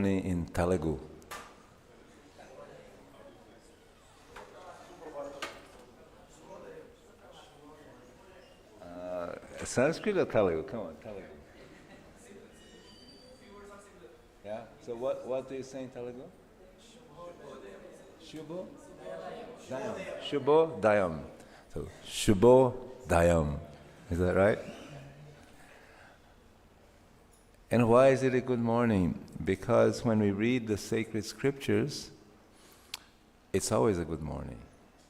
in Telugu. Sanskrit or Telugu? Come on, Telugu. Yeah. So what do you say in Telugu? Shubho Dayam. Shubho Dayam. So Shubho Dayam. Is that right? And why is it a good morning? Because when we read the sacred scriptures, it's always a good morning,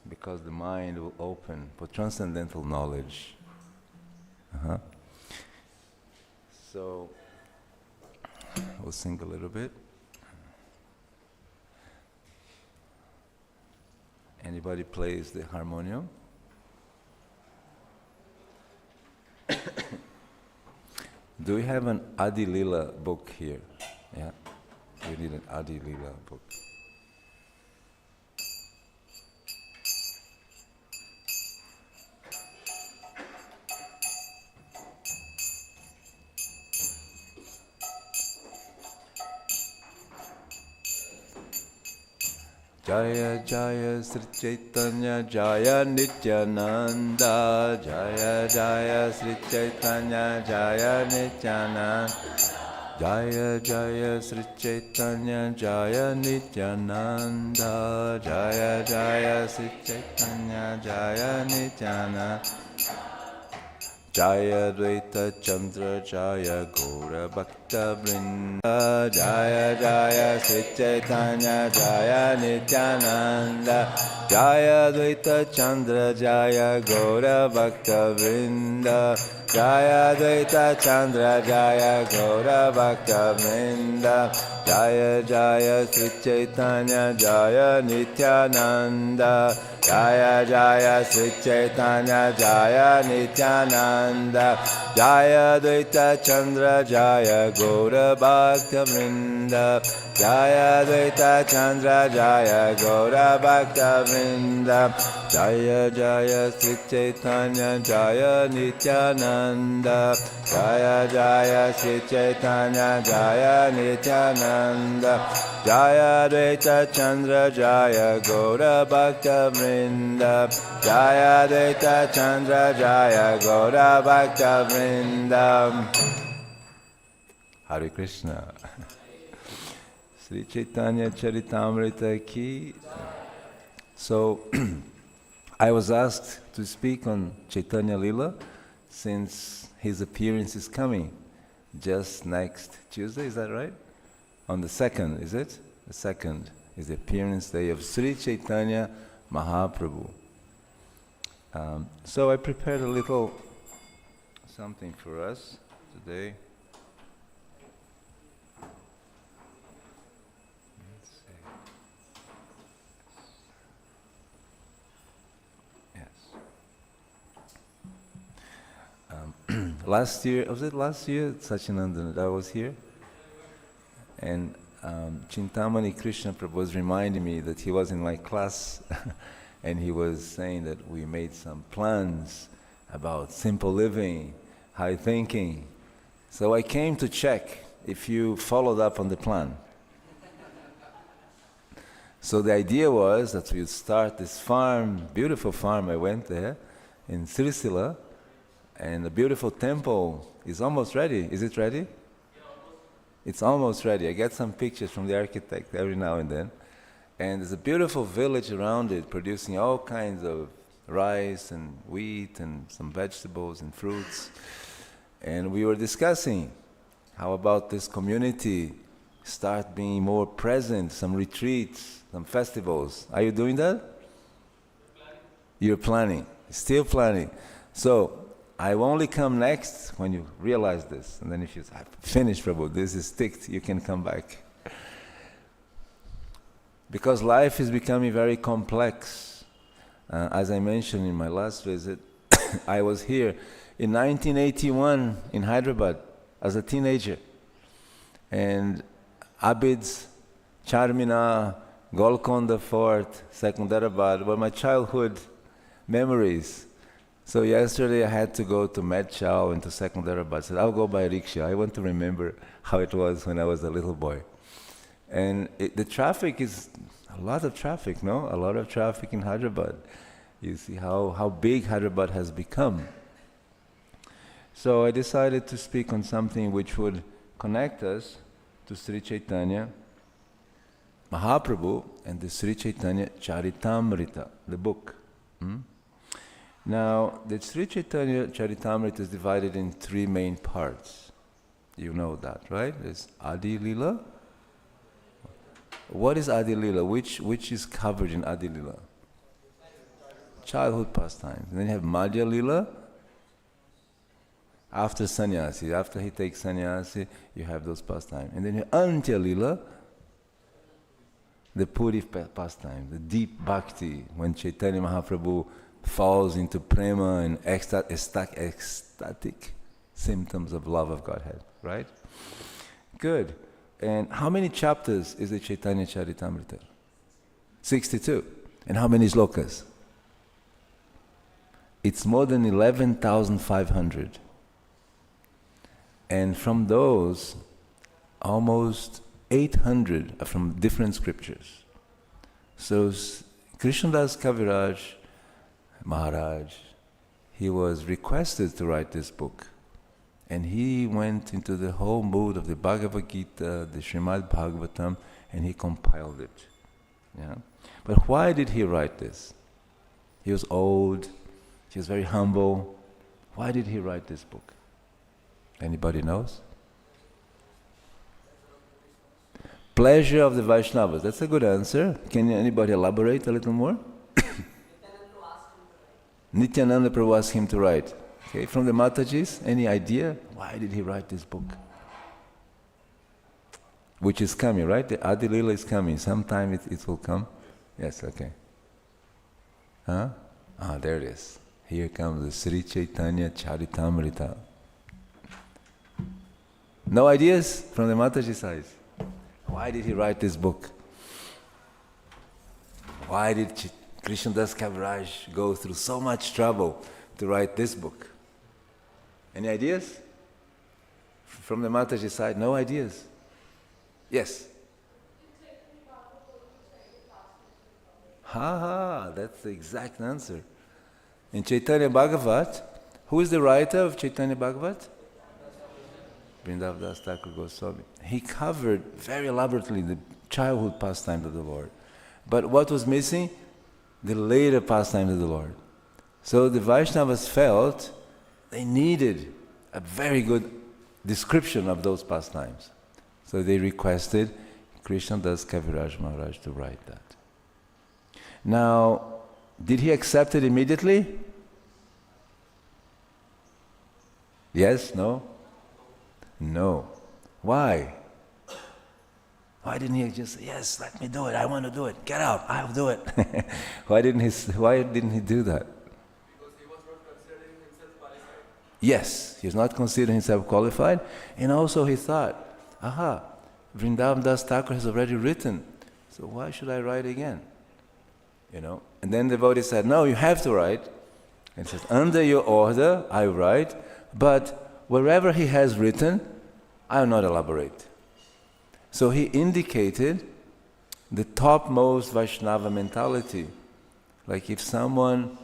because the mind will open for transcendental knowledge. So, we'll sing a little bit. Anybody plays the harmonium? Do we have an Adi Lila book here? Yeah, we need an Adi Lila book. Jaya Jaya Sri Caitanya Jaya Nityananda, Jaya Jaya Sri Caitanya Jaya Nityananda, Jaya Jaya Sri Caitanya Jaya Nityananda, Jaya Jaya Sri Caitanya Jaya Nityananda, Jaya Dvaita Chandra Jaya Gaura Bhakta Vrinda, Jaya Jaya Sri Caitanya Jaya Nityananda, Jaya Dvaita Chandra Jaya Gaura Bhakta Vrinda, Jaya Dvaita Chandra Jaya Gaura Bhakta Vrinda, Jaya Jaya Sri Caitanya Jaya Nityananda, Jaya Jaya Sri Caitanya Jaya Nityananda, Jaya Dvaita Chandra Jaya Gaura Bhakta Vrinda, Jaya Dvaita Chandra Jaya Gaura Bhakta Vrinda, Jaya Jaya Sri Caitanya Jaya Nityananda, Jaya Jaya Sri Caitanya Jaya Nityananda, Jaya Dvaita Chandra Jaya Gaura Bhakta Vrinda, Jaya Dvaita Chandra Jaya Gaura Bhakta Vrinda. Hare Krishna. Sri Caitanya-caritāmṛta ki. So, I was asked to speak on Chaitanya Lila since his appearance is coming just next Tuesday, is that right? On the 2nd, is it? The 2nd is the appearance day of Sri Chaitanya Mahaprabhu. So I prepared a little something for us today. Let's see. Yes. Last year, was it last year, Sachinandan, that I was here? And Chintamani Krishna Prabhu was reminding me that he was in my class and he was saying that we made some plans about simple living, high thinking. So I came to check if you followed up on the plan. So the idea was that we'd start this farm, beautiful farm. I went there in Sirisila, and the beautiful temple is almost ready. Is it ready? It's almost ready. I get some pictures from the architect every now and then. And there's a beautiful village around it producing all kinds of rice and wheat and some vegetables and fruits. And we were discussing how about this community start being more present, some retreats, some festivals. Are you doing that? You're planning. Still planning. So, I will only come next when you realize this. And then if you say, finish, Prabhu, this is ticked, you can come back. Because life is becoming very complex. As I mentioned in my last visit, I was here in 1981 in Hyderabad as a teenager. And Abid's, Charminar, Golconda Fort, Secunderabad were my childhood memories. So yesterday I had to go to Medchow and to Secunderabad. I said, I'll go by rickshaw. I want to remember how it was when I was a little boy. And the traffic is a lot of traffic, no? A lot of traffic in Hyderabad. You see how big Hyderabad has become. So I decided to speak on something which would connect us to Sri Chaitanya Mahaprabhu and the Sri Caitanya-caritāmṛta, the book. Now, the Sri Caitanya-caritāmṛta is divided in three main parts. You know that, right? There's Adi Lila. What is Adi Lila? Which is covered in Adi Lila? Childhood pastimes. And then you have Madhya Lila. After sannyasi, after he takes sannyasi, you have those pastimes. And then you have Antya Lila, the Puri pastime, the deep bhakti, when Chaitanya Mahaprabhu falls into prema and ecstatic symptoms of love of Godhead, right? Good. And how many chapters is the Caitanya-caritāmṛta? 62. And how many slokas? It's more than 11,500. And from those, almost 800 are from different scriptures. So Krishnadas Kaviraj Maharaj, he was requested to write this book. And he went into the whole mood of the Bhagavad Gita, the Srimad Bhagavatam, and he compiled it. Yeah? But why did he write this? He was old, he was very humble. Why did he write this book? Anybody knows? Pleasure of the Vaishnavas. That's a good answer. Can anybody elaborate a little more? Nityananda Prabhu asked him to write. Okay, from the Matajis, any idea? Why did he write this book? Which is coming, right? The Adi Lila is coming. Sometime it will come. Yes, okay. Huh? Ah, there it is. Here comes the Sri Caitanya-caritāmṛta. No ideas from the Mataji side? Why did he write this book? Why did Krishnadas Kaviraj go through so much trouble to write this book? Any ideas? From the Mataji side, no ideas? Yes? That's the exact answer. In Chaitanya Bhagavat, who is the writer of Chaitanya Bhagavat? Vrindav Das Thakur Goswami. He covered very elaborately the childhood pastimes of the Lord. But what was missing? The later pastimes of the Lord. So the Vaishnavas felt they needed a very good description of those pastimes. So they requested Krishnadas Kaviraj Maharaj to write that. Now, did he accept it immediately? Yes? No? No. Why? Why didn't he just say, yes, let me do it, I want to do it, get out, I'll do it. Why didn't he do that? Because he was not considering himself qualified. Yes, he was not considering himself qualified, and also he thought, Vrindavan Das Thakur has already written, so why should I write again? You know. And then the devotee said, no, you have to write. And he says, under your order, I write, but wherever he has written, I will not elaborate. So he indicated the topmost Vaishnava mentality. Like if someone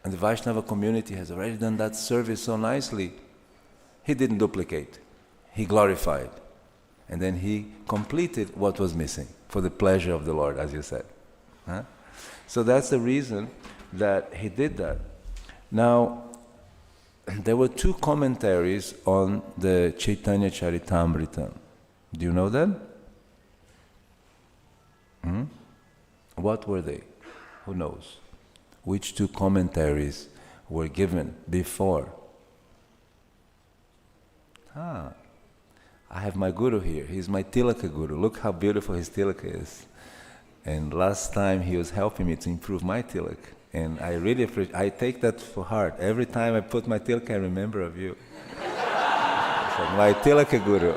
in the Vaishnava community has already done that service so nicely, he didn't duplicate, he glorified. And then he completed what was missing for the pleasure of the Lord, as you said. Huh? So that's the reason that he did that. Now, there were two commentaries on the Caitanya-caritāmṛta. Do you know them? What were they? Who knows? Which two commentaries were given before? I have my guru here. He's my tilaka guru. Look how beautiful his tilaka is. And last time he was helping me to improve my tilak. And I really appreciate, I take that for heart. Every time I put my tilak, I remember of you. So my tilaka guru.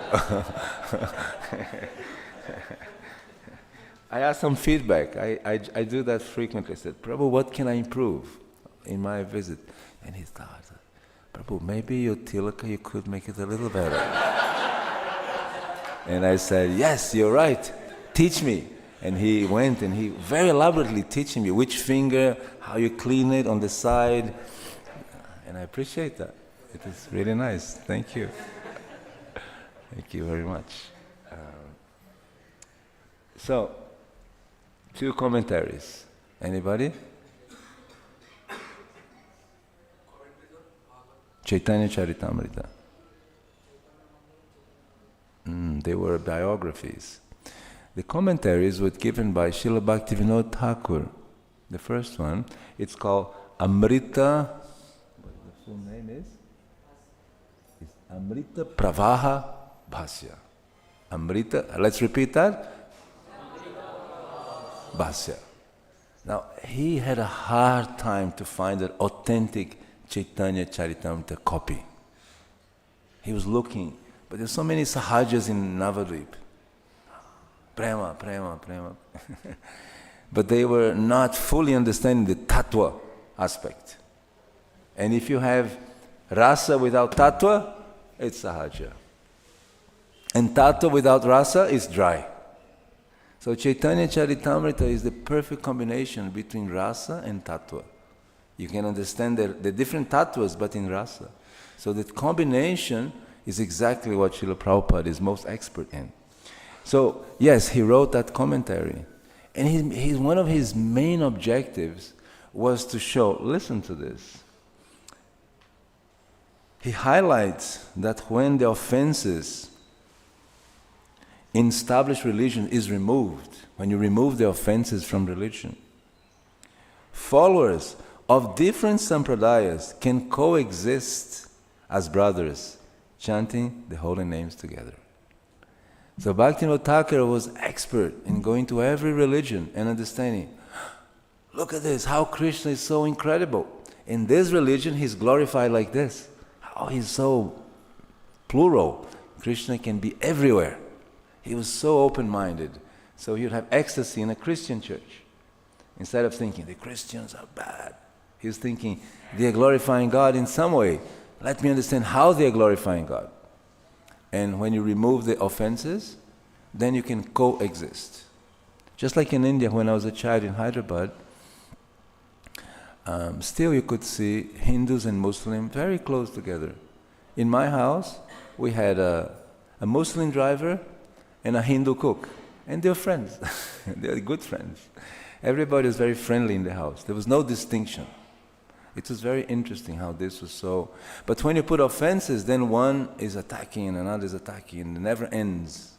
I asked some feedback. I do that frequently. I said, Prabhu, what can I improve in my visit? And he thought, Prabhu, maybe your tilaka, you could make it a little better. And I said, yes, you're right. teach me. And he went and he very elaborately teaching me which finger, how you clean it on the side. And I appreciate that. It is really nice. Thank you. Thank you very much. So, 2 commentaries. Anybody? Caitanya-caritāmṛta. They were biographies. The commentaries were given by Srila Bhaktivinoda Thakur. The first one, it's called Amrita. What the full name is? It's Amrita Pravaha Bhasya. Amrita. Let's repeat that. Bhasya. Now he had a hard time to find an authentic Caitanya-caritāmṛta copy. He was looking, but there's so many sahajas in Navadvip. Prema, prema, prema. But they were not fully understanding the tattva aspect. And if you have rasa without tattva, it's sahaja. And tattva without rasa is dry. So Caitanya-caritāmṛta is the perfect combination between rasa and tattva. You can understand the different tattvas, but in rasa. So that combination is exactly what Srila Prabhupada is most expert in. So, yes, he wrote that commentary. And one of his main objectives was to show, listen to this. He highlights that when the offenses in established religion is removed, when you remove the offenses from religion, followers of different sampradayas can coexist as brothers, chanting the holy names together. So Bhaktivinoda Thakur was expert in going to every religion and understanding, look at this, how Krishna is so incredible. In this religion, he's glorified like this. How he's so plural. Krishna can be everywhere. He was so open-minded. So he would have ecstasy in a Christian church. Instead of thinking, the Christians are bad. He was thinking, they are glorifying God in some way. Let me understand how they are glorifying God. And when you remove the offenses, then you can coexist. Just like in India, when I was a child in Hyderabad, still you could see Hindus and Muslims very close together. In my house, we had a Muslim driver and a Hindu cook. And they're friends. They're good friends. Everybody was very friendly in the house. There was no distinction. It was very interesting how this was so... But when you put offenses, then one is attacking and another is attacking, and it never ends.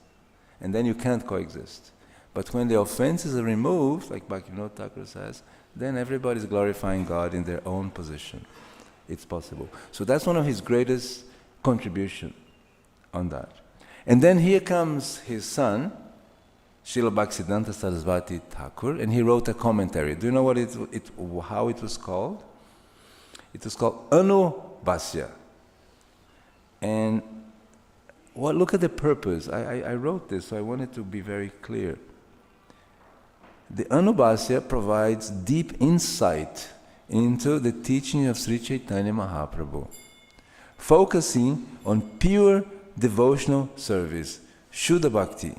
And then you can't coexist. But when the offenses are removed, like Bhaktivinoda Thakur says, then everybody's glorifying God in their own position. It's possible. So that's one of his greatest contribution on that. And then here comes his son, Srila Bhaktisiddhanta Sarasvati Thakur, and he wrote a commentary. Do you know how it was called? It was called Anubhasya. And look at the purpose. I wrote this, so I wanted to be very clear. The Anubhasya provides deep insight into the teaching of Sri Chaitanya Mahaprabhu, focusing on pure devotional service, Shuddha Bhakti,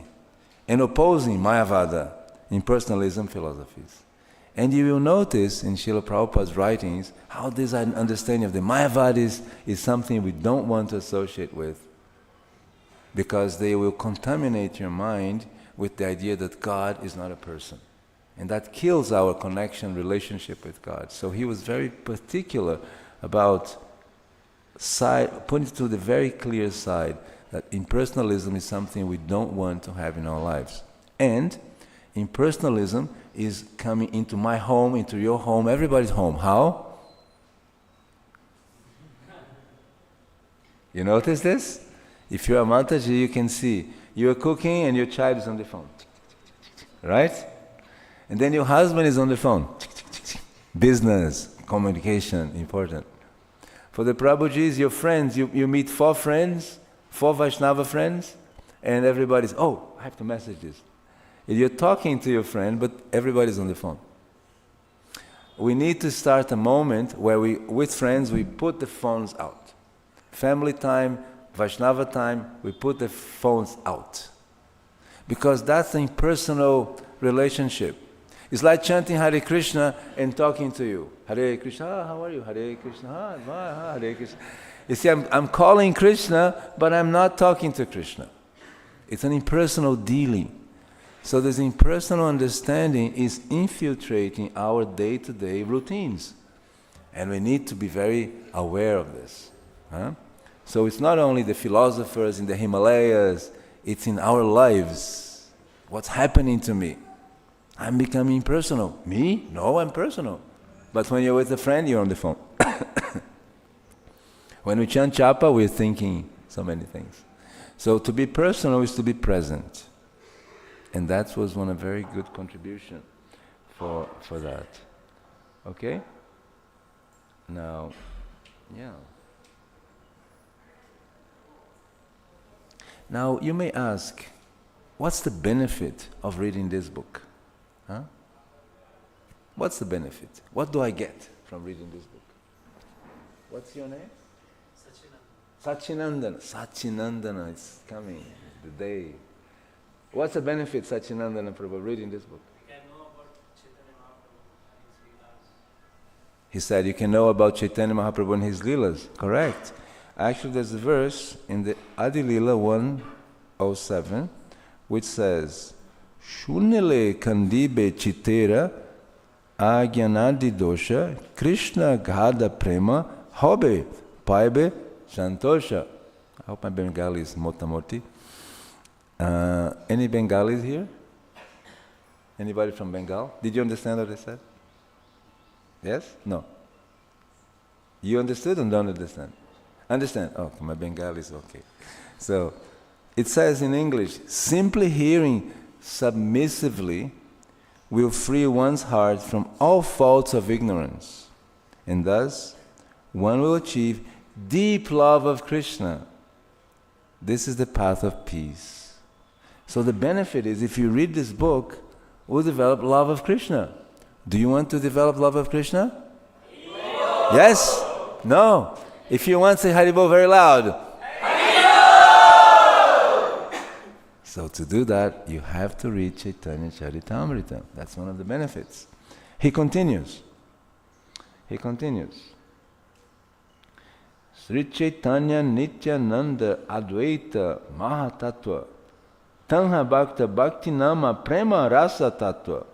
and opposing Mayavada, impersonalism philosophies. And you will notice in Srila Prabhupada's writings how this understanding of the Mayavadis is something we don't want to associate with, because they will contaminate your mind with the idea that God is not a person. And that kills our connection, relationship with God. So he was very particular about putting to the very clear side that impersonalism is something we don't want to have in our lives. And impersonalism is coming into my home, into your home, everybody's home. How? You notice this? If you're a Mataji, you can see you're cooking and your child is on the phone. Right? And then your husband is on the phone. Business, communication, important. For the Prabhujis, your friends, you meet 4 friends, 4 Vaishnava friends, and everybody's, oh, I have to message this. You're talking to your friend, but everybody's on the phone. We need to start a moment where with friends, we put the phones out. Family time, Vaishnava time, we put the phones out. because that's an impersonal relationship. It's like chanting Hare Krishna and talking to you. Hare Krishna, how are you? Hare Krishna, Hare Krishna. You see, I'm calling Krishna, but I'm not talking to Krishna. It's an impersonal dealing. So this impersonal understanding is infiltrating our day-to-day routines. And we need to be very aware of this. So it's not only the philosophers in the Himalayas, it's in our lives. What's happening to me? I'm becoming impersonal. Me? No, I'm personal. But when you're with a friend, you're on the phone. When we chant japa, we're thinking so many things. So to be personal is to be present. And that was a very good contribution for that. Okay? Now, yeah. Now you may ask, what's the benefit of reading this book? What's the benefit? What do I get from reading this book? What's your name? Sachinandana. Sachinandana is coming, the day. What's the benefit, Sachinandana Prabhu, reading this book? You can know about Caitanya Mahaprabhu and his Leelas. He said you can know about Caitanya Mahaprabhu and his Leelas. Correct. Actually, there's a verse in the Adi Leela 107 which says, Shunile kandibe chitera agyanadi dosha Krishna ghada prema hobe paibe santosha. I hope my Bengali is motamoti. Any Bengalis here? Anybody from Bengal? Did you understand what I said? Yes? No? You understood or don't understand? Understand? Oh, my Bengali is okay. So, it says in English, simply hearing submissively will free one's heart from all faults of ignorance. And thus, one will achieve deep love of Krishna. This is the path of peace. So the benefit is, if you read this book, we'll develop love of Krishna. Do you want to develop love of Krishna? No. Yes? No. If you want, say Haribol very loud. So to do that, you have to read Caitanya-caritāmṛta. That's one of the benefits. He continues. Sri Chaitanya Nityananda Advaita Mahatattva Tanha Bhakta Bhakti Nama Prema Rasa Tattva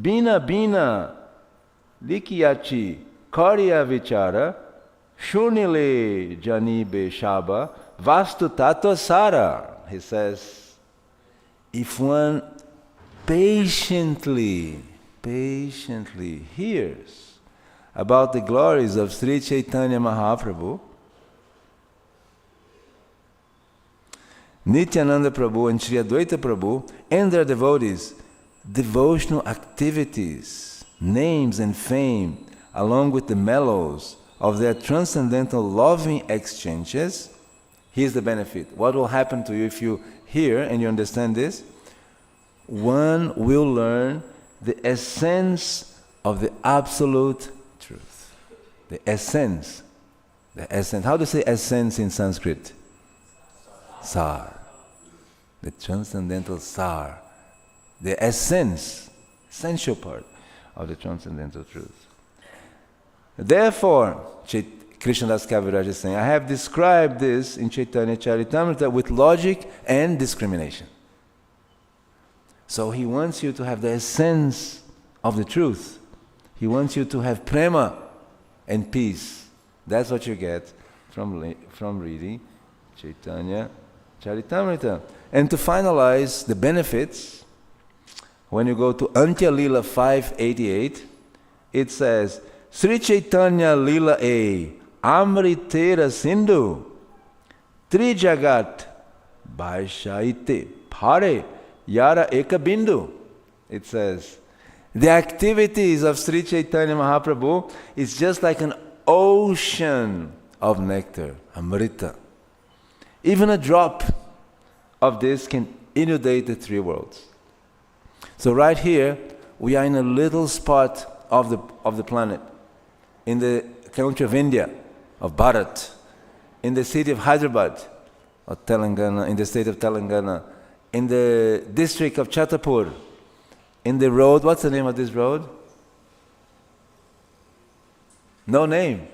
Bina Bina Likiyachi Karya Vichara Shunile Janibe Shaba Vastu Tattva Sara. He says, if one patiently hears about the glories of Sri Chaitanya Mahaprabhu, Nityananda Prabhu and Sri Advaita Prabhu and their devotees, devotional activities, names and fame, along with the mellows of their transcendental loving exchanges, here's the benefit. What will happen to you if you hear and you understand this? One will learn the essence of the absolute truth. The essence. How do you say essence in Sanskrit? Sar. The transcendental sar. The essence, essential part of the transcendental truth. Therefore, Krishnadas Kaviraj is saying, I have described this in Caitanya-caritāmṛta with logic and discrimination. So he wants you to have the essence of the truth. He wants you to have prema and peace. That's what you get from reading Caitanya-caritāmṛta. And to finalize the benefits, when you go to Antya Leela 588, it says, Sri Chaitanya Leela A Amritera Sindhu Trijagat Baishaite Phare Yara Eka Bindu. It says, the activities of Sri Chaitanya Mahaprabhu is just like an ocean of nectar, Amrita. Even a drop of this can inundate the three worlds. So right here, we are in a little spot of the planet, in the country of India, of Bharat, in the city of Hyderabad, or Telangana, in the state of Telangana, in the district of Chhatrapur, in the road, what's the name of this road? No name.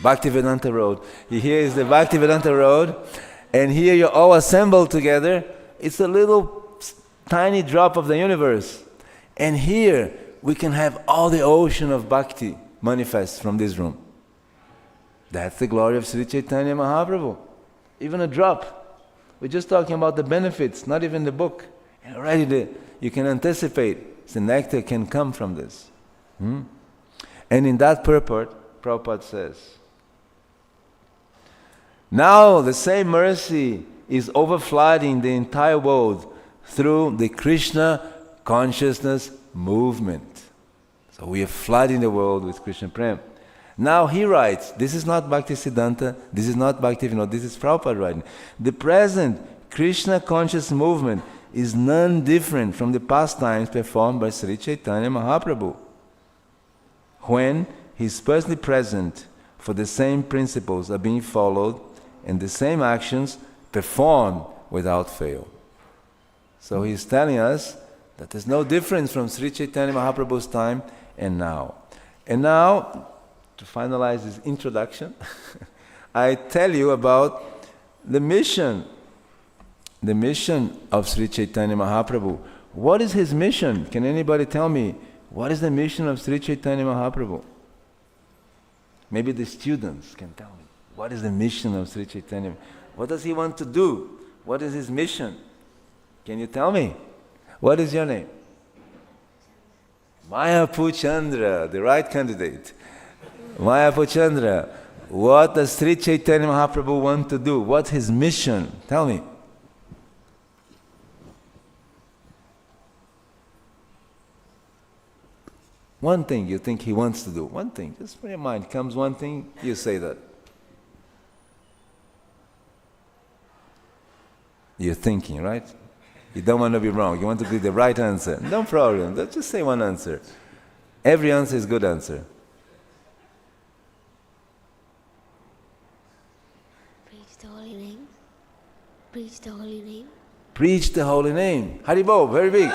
Bhaktivedanta Road. Here is the Bhaktivedanta Road, and here you're all assembled together. It's a little tiny drop of the universe. And here we can have all the ocean of bhakti manifest from this room. That's the glory of Sri Chaitanya Mahaprabhu. Even a drop. We're just talking about the benefits, not even the book. And already you can anticipate the nectar can come from this. And in that purport, Prabhupada says, now the same mercy is overflooding the entire world through the Krishna consciousness movement. So we are flooding the world with Krishna Prem. Now he writes, this is not Bhaktisiddhanta, this is not Bhaktivinoda, this is Prabhupada writing. The present Krishna conscious movement is none different from the pastimes performed by Sri Chaitanya Mahaprabhu, when he is personally present, for the same principles are being followed and the same actions performed without fail. So he's telling us that there's no difference from Sri Chaitanya Mahaprabhu's time and now. And now, to finalize this introduction, I tell you about the mission of Sri Chaitanya Mahaprabhu. What is his mission? Can anybody tell me, what is the mission of Sri Chaitanya Mahaprabhu? Maybe the students can tell me, what is the mission of Sri Chaitanya? What does he want to do? What is his mission? Can you tell me? What is your name? Mayapuchandra, the right candidate. Mayapuchandra, what does Sri Chaitanya Mahaprabhu want to do? What's his mission? Tell me. One thing you think he wants to do. One thing, just from your mind comes one thing, you say that. You're thinking, right? You don't want to be wrong. You want to give the right answer. No problem. Just say one answer. Every answer is good answer. Preach the holy name. Preach the holy name. Preach the holy name. Haribo, very big.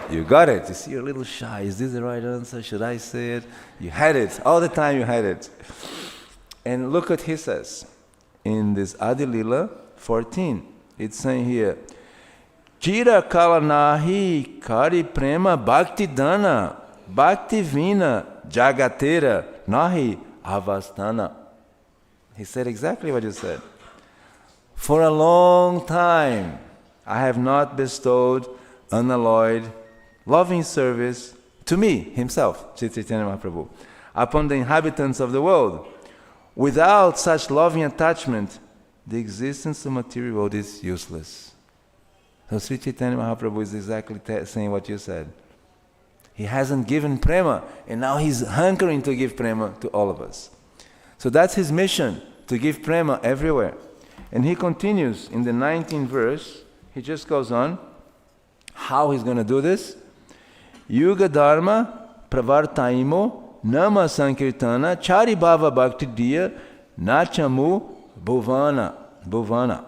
You got it. You see, you're a little shy. Is this the right answer? Should I say it? You had it. All the time you had it. And look what he says. In this Adi Lila 14, it's saying here, Chira kala nahi kari prema bhakti dana bhakti vina jagatera nahi avastana. He said exactly what you said. For a long time, I have not bestowed unalloyed loving service to me, himself, Sri Chaitanya Mahaprabhu, upon the inhabitants of the world. Without such loving attachment, the existence of material world is useless. So Sri Chaitanya Mahaprabhu is exactly saying what you said. He hasn't given prema, and now he's hankering to give prema to all of us. So that's his mission, to give prema everywhere. And he continues in the 19th verse, he just goes on, how he's going to do this. Yuga dharma pravartaimo nama sankirtana chari bhava bhakti diya nachamu bhuvana.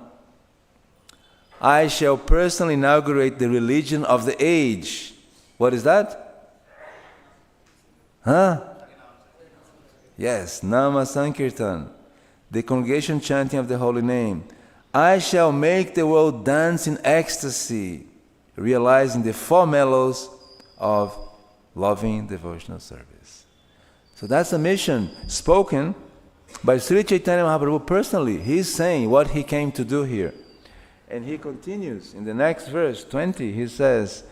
I shall personally inaugurate the religion of the age. What is that? Huh? Yes, nama sankirtan, the congregation chanting of the holy name. I shall make the world dance in ecstasy, realizing the four mellows of loving devotional service. So that's a mission spoken by Sri Chaitanya Mahaprabhu personally. He's saying what he came to do here. And he continues in the next verse, 20, he says,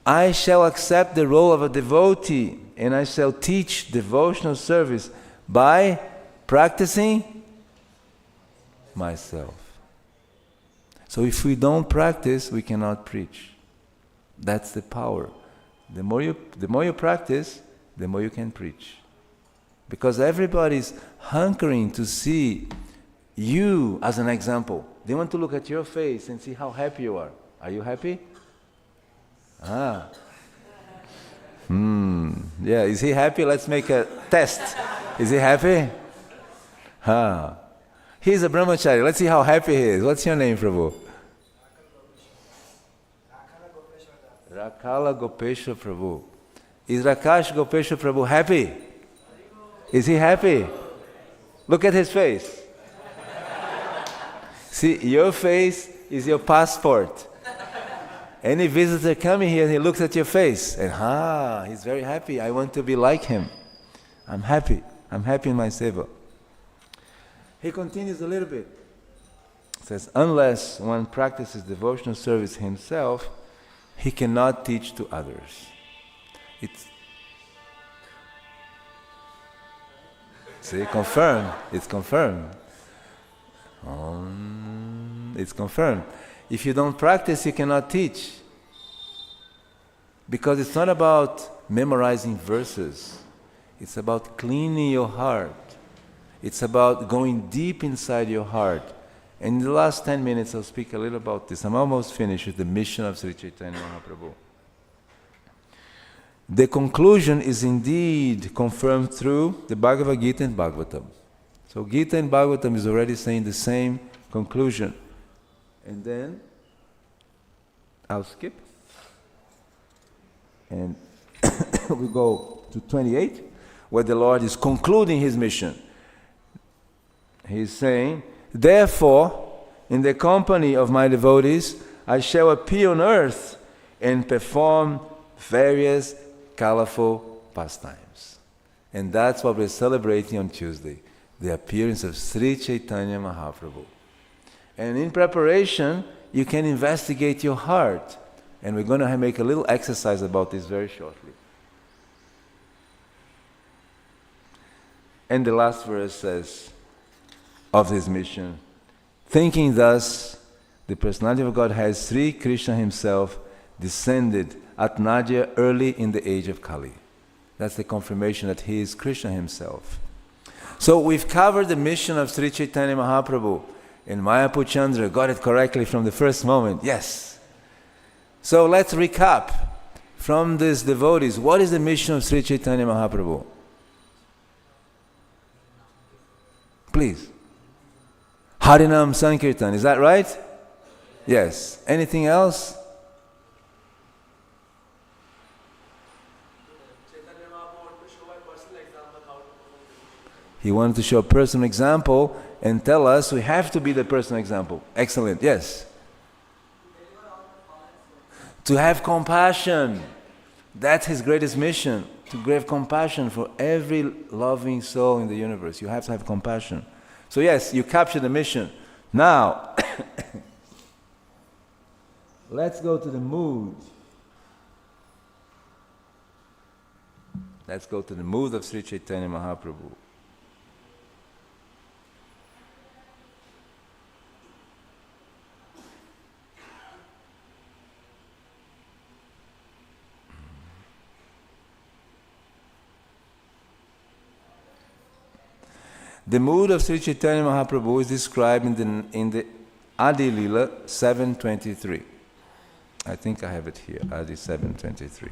I shall accept the role of a devotee and I shall teach devotional service by practicing myself. So if we don't practice, we cannot preach. That's the power. The more you practice, the more you can preach. Because everybody's hankering to see you as an example. They want to look at your face and see how happy you are. Are you happy? Yeah, is he happy? Let's make a test. Is he happy? He's a brahmachari. Let's see how happy he is. What's your name, Prabhu? Rakala Gopeshwar Prabhu. Is Rakash Gopeshwar Prabhu happy? Is he happy? Look at his face. See, your face is your passport. Any visitor coming here, he looks at your face and he's very happy. I want to be like him. I'm happy. I'm happy in my seva. He continues a little bit. Says, unless one practices devotional service himself, he cannot teach to others. See, confirmed. It's confirmed. It's confirmed. If you don't practice, you cannot teach. Because it's not about memorizing verses. It's about cleaning your heart. It's about going deep inside your heart. And in the last 10 minutes, I'll speak a little about this. I'm almost finished with the mission of Sri Chaitanya Mahaprabhu. The conclusion is indeed confirmed through the Bhagavad Gita and Bhagavatam. So Gita and Bhagavatam is already saying the same conclusion. And then I'll skip. And we go to 28, where the Lord is concluding his mission. He's saying, therefore, in the company of my devotees, I shall appear on earth and perform various colorful pastimes. And that's what we're celebrating on Tuesday, the appearance of Sri Chaitanya Mahaprabhu. And in preparation, you can investigate your heart. And we're going to make a little exercise about this very shortly. And the last verse says, of his mission, thinking thus, the personality of God has Sri Krishna himself descended at Nadia early in the age of Kali. That's the confirmation that he is Krishna himself. So we've covered the mission of Sri Chaitanya Mahaprabhu. And Mayapur Chandra got it correctly from the first moment. Yes. So let's recap from these devotees. What is the mission of Sri Chaitanya Mahaprabhu? Please. Harinam Sankirtan, is that right? Yes. Anything else? He wanted to show a personal example and tell us we have to be the personal example. Excellent, yes. To have compassion. That's his greatest mission. To have compassion for every loving soul in the universe. You have to have compassion. So yes, you capture the mission. Now, let's go to the mood. Let's go to the mood of Sri Chaitanya Mahaprabhu. The mood of Sri Chaitanya Mahaprabhu is described in the Adi Lila 7:23. I think I have it here, Adi 7:23.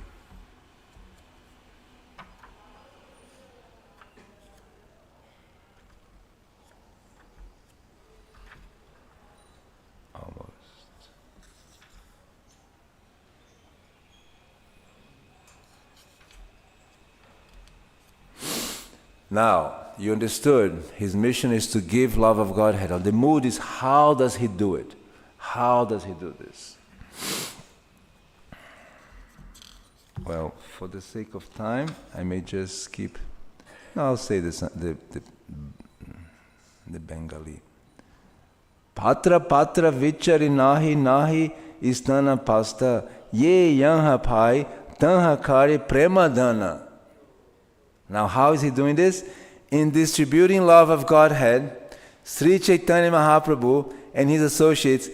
Almost. Now, you understood, his mission is to give love of Godhead. The mood is, how does he do it? How does he do this? Well, for the sake of time, I may just skip. No, I'll say this, the Bengali. Patra patra vichari nahi nahi istana pasta ye yanha pai tanha kari premadana. Now, how is he doing this? In distributing love of Godhead, Sri Chaitanya Mahaprabhu and his associates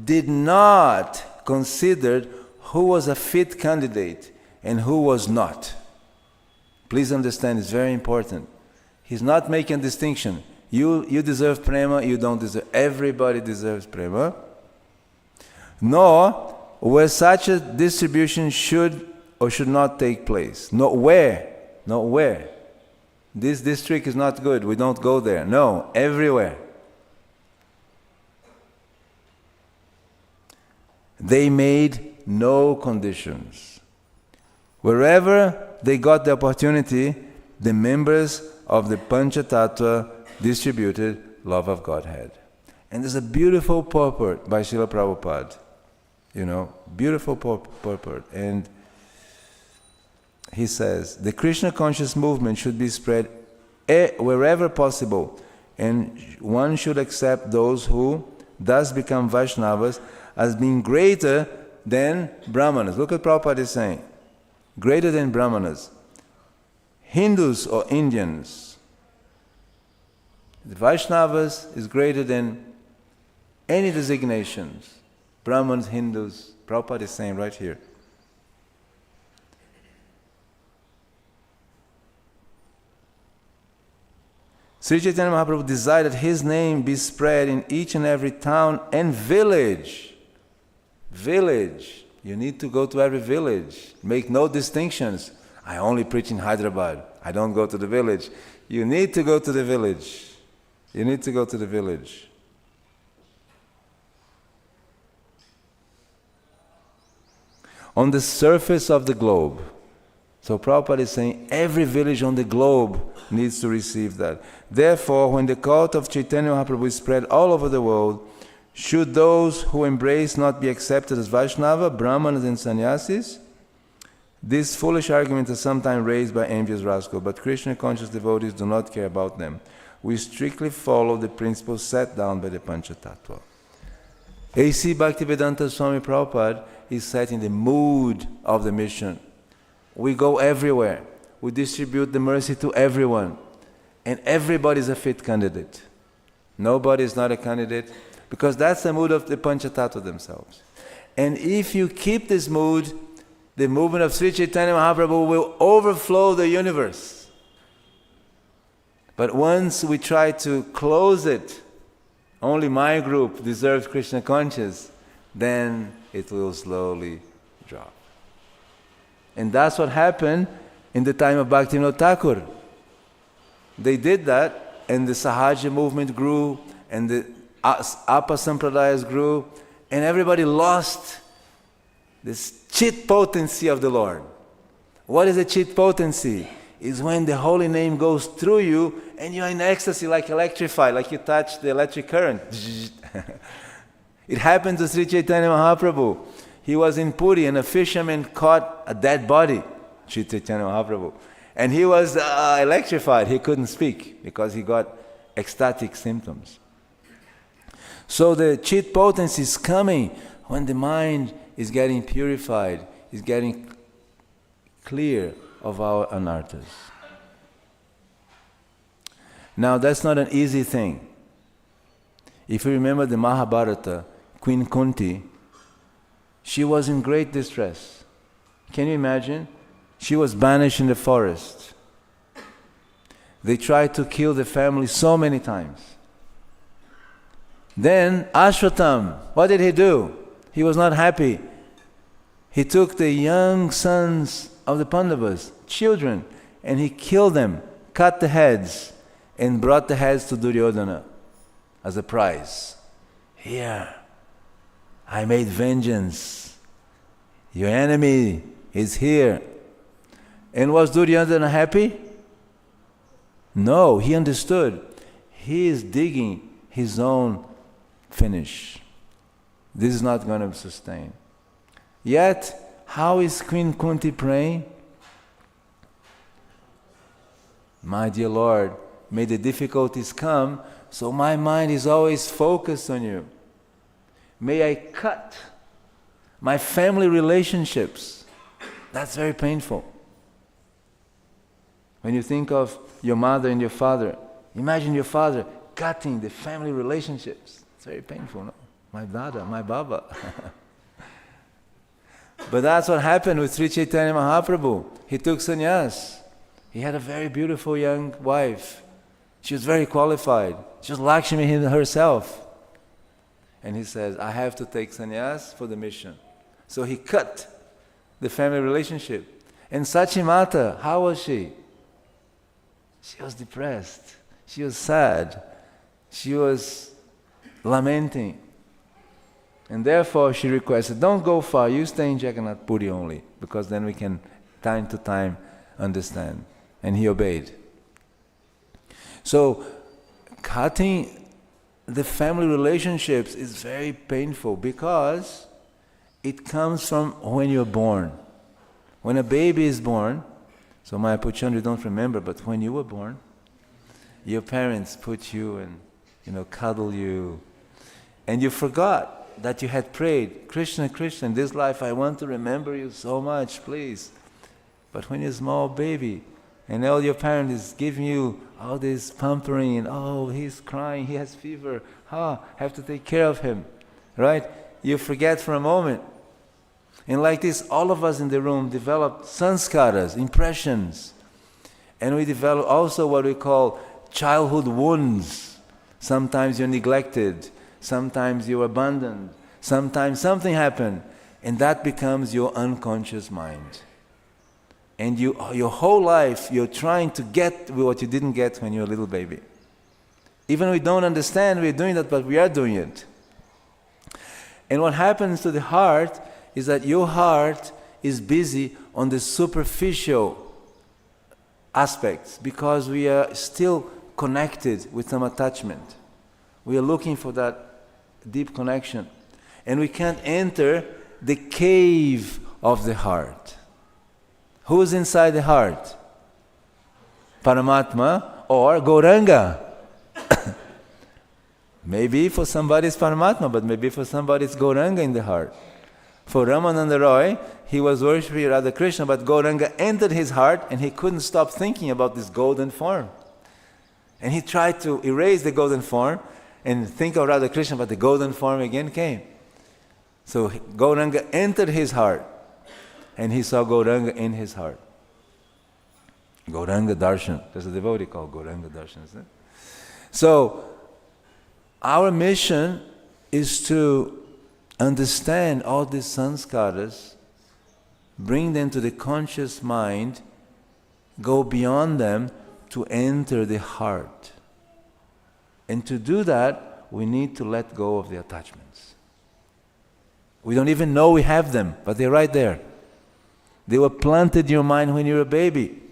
did not consider who was a fit candidate and who was not. Please understand, it's very important. He's not making a distinction. You deserve prema, you don't deserve. Everybody deserves prema. Nor where such a distribution should or should not take place. Not where. Not where. This district is not good, we don't go there. No, everywhere. They made no conditions. Wherever they got the opportunity, the members of the Panchatattva distributed love of Godhead. And there's a beautiful purport by Srila Prabhupada. Beautiful purport. And he says, the Krishna conscious movement should be spread wherever possible, and one should accept those who thus become Vaishnavas as being greater than Brahmanas. Look at Prabhupada is saying. Greater than Brahmanas. Hindus or Indians. The Vaishnavas is greater than any designations. Brahmins, Hindus. Prabhupada is saying right here. Sri Chaitanya Mahaprabhu desired that his name be spread in each and every town and village. Village. You need to go to every village. Make no distinctions. I only preach in Hyderabad. I don't go to the village. You need to go to the village. You need to go to the village. On the surface of the globe. So Prabhupada is saying every village on the globe needs to receive that. Therefore, when the cult of Chaitanya Mahaprabhu is spread all over the world, should those who embrace not be accepted as Vaishnava, Brahmanas and Sannyasis? These foolish arguments are sometimes raised by envious rascals, but Krishna conscious devotees do not care about them. We strictly follow the principles set down by the Panchatattva. A.C. Bhaktivedanta Swami Prabhupada is setting the mood of the mission. We go everywhere. We distribute the mercy to everyone. And everybody is a fit candidate. Nobody is not a candidate, because that's the mood of the Panchatattva themselves. And if you keep this mood, the movement of Sri Chaitanya Mahaprabhu will overflow the universe. But once we try to close it, only my group deserves Krishna conscious, then it will slowly drop. And that's what happened in the time of Bhaktivinoda Thakur. They did that, and the Sahaja movement grew, and the Apa Sampradayas grew, and everybody lost this chit potency of the Lord. What is a chit potency? Is when the holy name goes through you and you're in ecstasy, like electrified, like you touch the electric current. It happened to Sri Chaitanya Mahaprabhu. He was in Puri and a fisherman caught a dead body, Sri Chaitanya Mahaprabhu. And he was electrified. He couldn't speak because he got ecstatic symptoms. So the chit potency is coming when the mind is getting purified, is getting clear of our anarthas. Now that's not an easy thing. If you remember the Mahabharata, Queen Kunti, she was in great distress. Can you imagine? She was banished in the forest. They tried to kill the family so many times. Then Ashwatam, what did he do? He was not happy. He took the young sons of the Pandavas, children, and he killed them, cut the heads, and brought the heads to Duryodhana as a prize. Here, I made vengeance. Your enemy is here. And was Duryodhana happy? No, he understood. He is digging his own finish. This is not going to sustain. Yet, how is Queen Kunti praying? My dear Lord, may the difficulties come, so my mind is always focused on you. May I cut my family relationships. That's very painful. When you think of your mother and your father, imagine your father cutting the family relationships. It's very painful, no? My dada, my baba. But that's what happened with Sri Chaitanya Mahaprabhu. He took sannyas. He had a very beautiful young wife. She was very qualified. She was Lakshmi herself. And he says, I have to take sannyas for the mission. So he cut the family relationship. And Sachimata, how was she? She was depressed. She was sad. She was lamenting. And therefore she requested, don't go far, you stay in Jagannath Puri only, because then we can time to time understand. And he obeyed. So cutting the family relationships is very painful because it comes from when you're born. When a baby is born, so Maya Puchandra, you don't remember, but when you were born, your parents put you and cuddle you, and you forgot that you had prayed, Krishna, Krishna, in this life I want to remember you so much, please. But when you're a small baby, and all your parents is giving you all this pampering, and oh, he's crying, he has fever, have to take care of him, right? You forget for a moment. And like this, all of us in the room develop sanskaras, impressions. And we develop also what we call childhood wounds. Sometimes you're neglected, sometimes you're abandoned, sometimes something happened, and that becomes your unconscious mind. And your whole life, you're trying to get what you didn't get when you were a little baby. Even we don't understand we're doing that, but we are doing it. And what happens to the heart is that your heart is busy on the superficial aspects because we are still connected with some attachment. We are looking for that deep connection. And we can't enter the cave of the heart. Who's inside the heart? Paramatma or Gauranga? Maybe for somebody it's Paramatma, but maybe for somebody it's Gauranga in the heart. For Ramananda Roy, he was worshipping Radha Krishna, but Gauranga entered his heart and he couldn't stop thinking about this golden form. And he tried to erase the golden form and think of Radha Krishna, but the golden form again came. So Gauranga entered his heart and he saw Gauranga in his heart. Gauranga Darshan. There's a devotee called Gauranga Darshan, isn't it? So our mission is to understand all these sanskaras, bring them to the conscious mind, go beyond them to enter the heart. And to do that, we need to let go of the attachments. We don't even know we have them, but they're right there. They were planted in your mind when you were a baby.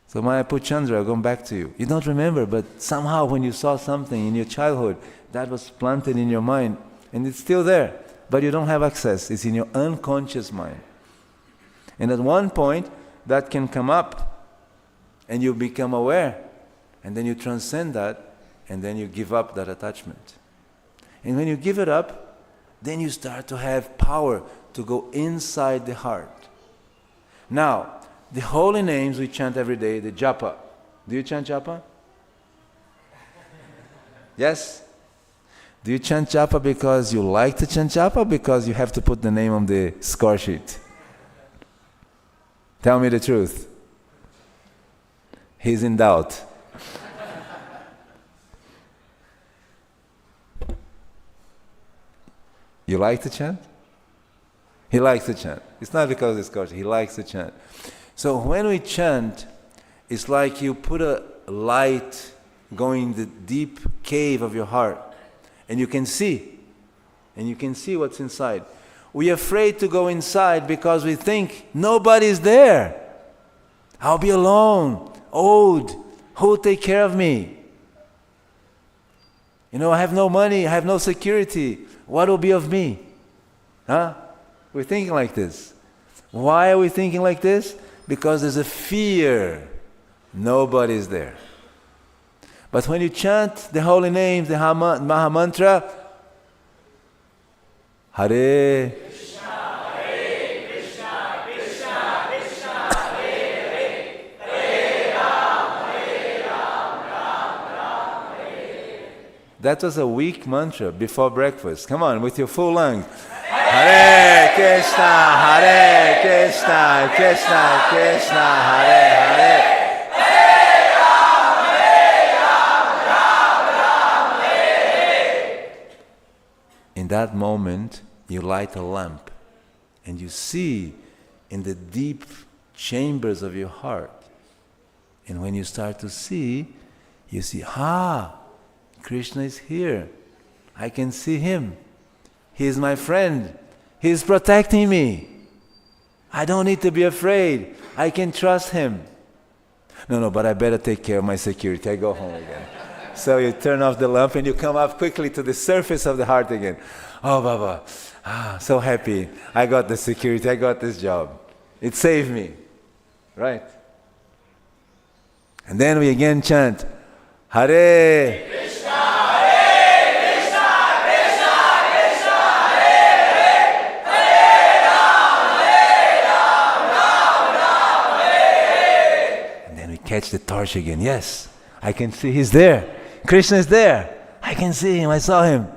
So Maya Puchandra, going back to you. You don't remember, but somehow when you saw something in your childhood, that was planted in your mind. And it's still there, but you don't have access. It's in your unconscious mind. And at one point, that can come up, and you become aware, and then you transcend that, and then you give up that attachment. And when you give it up, then you start to have power to go inside the heart. Now, the holy names we chant every day, the japa. Do you chant japa? Yes? Do you chant japa because you like to chant japa or because you have to put the name on the score sheet? Tell me the truth. He's in doubt. You like to chant? He likes to chant. It's not because it's score sheet. He likes to chant. So when we chant, it's like you put a light going in the deep cave of your heart. And you can see what's inside. We're afraid to go inside because we think nobody's there. I'll be alone, old. Who will take care of me? I have no money, I have no security. What will be of me? We're thinking like this. Why are we thinking like this? Because there's a fear. Nobody's there. But when you chant the holy names, the Maha Mantra, Hare Krishna, Hare Krishna, Krishna Krishna, Hare Hare, Hare Ram, Ram, Hare. That was a weak mantra before breakfast. Come on, with your full lungs. Hare Krishna, Hare Krishna, Krishna Krishna, Hare Hare. In that moment, you light a lamp and you see in the deep chambers of your heart. And when you start to see, you see, Krishna is here. I can see him. He is my friend. He is protecting me. I don't need to be afraid. I can trust Him. No, but I better take care of my security. I go home again. So you turn off the lamp and you come up quickly to the surface of the heart again. Oh, Baba, so happy. I got the security. I got this job. It saved me. Right? And then we again chant, Hare Krishna, Hare Krishna, Krishna Krishna, Hare Hare, Hare Ram, Ram Ram, Hare Hare. And then we catch the torch again. Yes, I can see He's there. Krishna is there. I can see Him. I saw Him.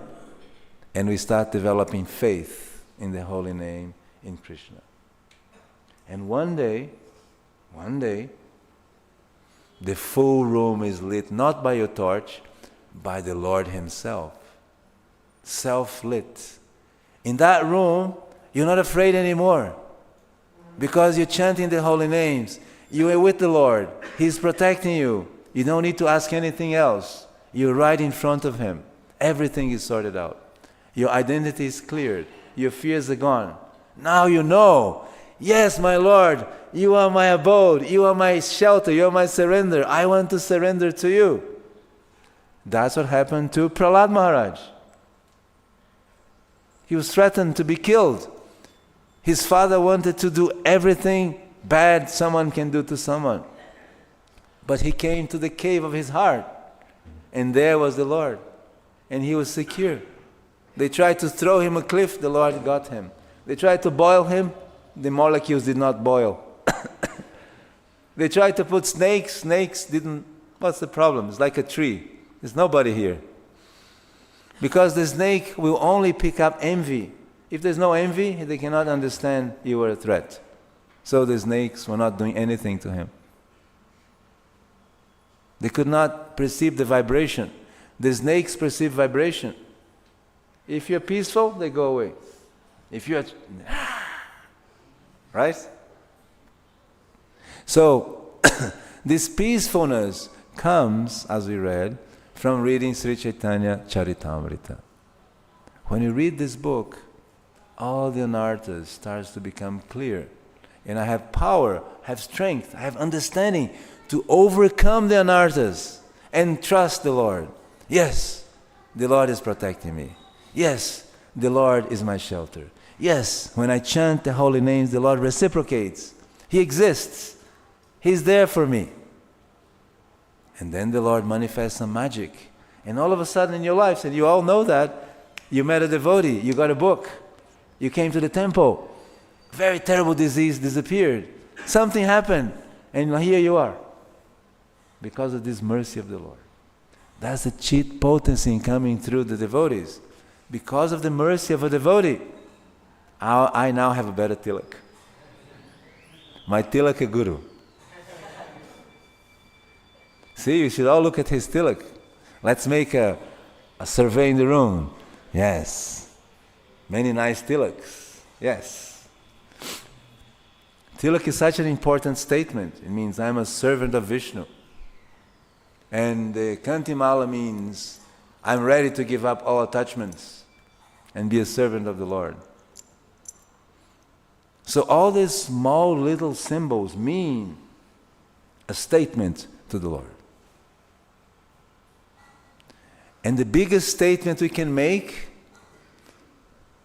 And we start developing faith in the holy name, in Krishna. And one day, the full room is lit not by your torch, by the Lord Himself. Self-lit. In that room, you're not afraid anymore. Because you're chanting the holy names. You are with the Lord. He's protecting you. You don't need to ask anything else. You're right in front of Him. Everything is sorted out. Your identity is cleared. Your fears are gone. Now you know. Yes, my Lord, You are my abode. You are my shelter. You are my surrender. I want to surrender to You. That's what happened to Prahlad Maharaj. He was threatened to be killed. His father wanted to do everything bad someone can do to someone. But he came to the cave of his heart. And there was the Lord. And he was secure. They tried to throw him a cliff, the Lord got him. They tried to boil him, the molecules did not boil. They tried to put snakes didn't. What's the problem? It's like a tree. There's nobody here. Because the snake will only pick up envy. If there's no envy, they cannot understand you are a threat. So the snakes were not doing anything to him. They could not perceive the vibration. The snakes perceive vibration. If you're peaceful, they go away. If you're... Right? So, this peacefulness comes, as we read, from reading Sri Caitanya-caritāmṛta. When you read this book, all the anarthas starts to become clear. And I have power, I have strength, I have understanding to overcome the anarthas and trust the Lord. Yes, the Lord is protecting me. Yes, the Lord is my shelter. Yes, when I chant the holy names, the Lord reciprocates. He exists. He's there for me. And then the Lord manifests some magic. And all of a sudden in your lives, and you all know that, you met a devotee, you got a book, you came to the temple, very terrible disease disappeared. Something happened, and here you are. Because of this mercy of the Lord. That's the cheat potency coming through the devotees. Because of the mercy of a devotee, I now have a better tilak. My tilaka guru. See, you should all look at his tilak. Let's make a survey in the room. Yes. Many nice tilaks. Yes. Tilak is such an important statement. It means I'm a servant of Vishnu. And the Kantimala means I'm ready to give up all attachments and be a servant of the Lord. So all these small little symbols mean a statement to the Lord. And the biggest statement we can make,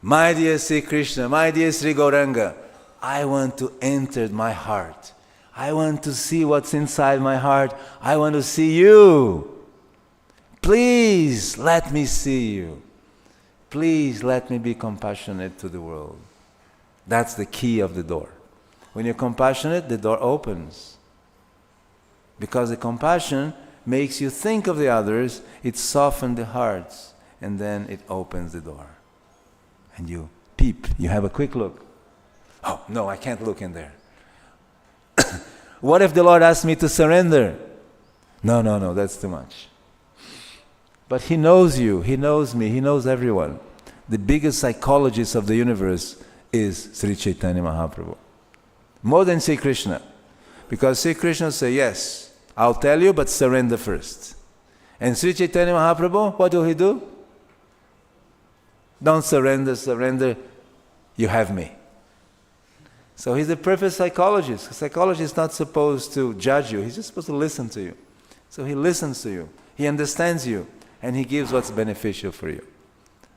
my dear Sri Krishna, my dear Sri Gauranga, I want to enter my heart. I want to see what's inside my heart. I want to see You. Please let me see You. Please let me be compassionate to the world. That's the key of the door. When you're compassionate, the door opens. Because the compassion makes you think of the others, it softens the hearts, and then it opens the door. And you peep, you have a quick look. Oh, no, I can't look in there. What if the Lord asks me to surrender? No, that's too much. But He knows you, He knows me, He knows everyone. The biggest psychologist of the universe is Sri Chaitanya Mahaprabhu. More than Sri Krishna. Because Sri Krishna says, yes, I'll tell you, but surrender first. And Sri Chaitanya Mahaprabhu, what will he do? Don't surrender, surrender, you have me. So he's a perfect psychologist. A psychologist is not supposed to judge you, he's just supposed to listen to you. So he listens to you, he understands you, and he gives what's beneficial for you.